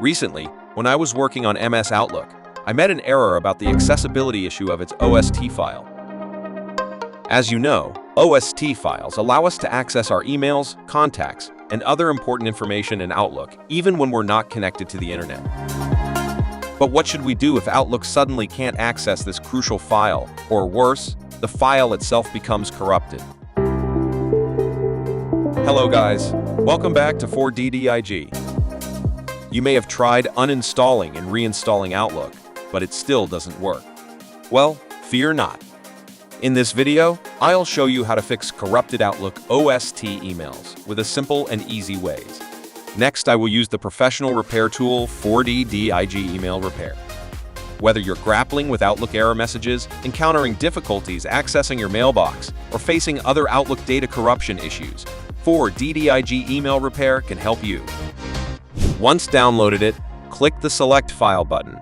Recently, when I was working on MS Outlook, I met an error about the accessibility issue of its OST file. As you know, OST files allow us to access our emails, contacts, and other important information in Outlook, even when we're not connected to the internet. But what should we do if Outlook suddenly can't access this crucial file, or worse, the file itself becomes corrupted? Hello guys, welcome back to 4DDIG. You may have tried uninstalling and reinstalling Outlook, but it still doesn't work. Well, fear not. In this video, I'll show you how to fix corrupted Outlook OST emails with a simple and easy ways. Next, I will use the professional repair tool 4DDIG Email Repair. Whether you're grappling with Outlook error messages, encountering difficulties accessing your mailbox, or facing other Outlook data corruption issues, 4DDIG Email Repair can help you. Once downloaded it, click the Select File button.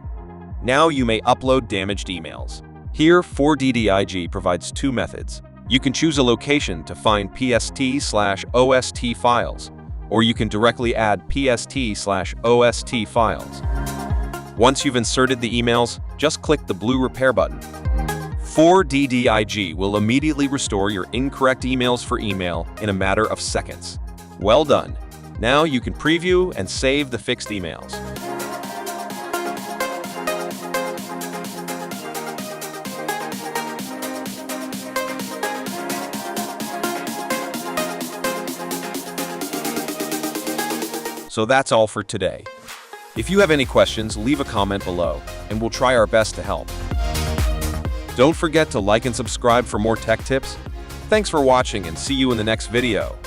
Now you may upload damaged emails. Here, 4DDIG provides two methods. You can choose a location to find PST/OST files, or you can directly add PST/OST files. Once you've inserted the emails, just click the blue Repair button. 4DDIG will immediately restore your incorrect emails for email in a matter of seconds. Well done! Now you can preview and save the fixed emails. So that's all for today. If you have any questions, leave a comment below, and we'll try our best to help. Don't forget to like and subscribe for more tech tips. Thanks for watching and see you in the next video.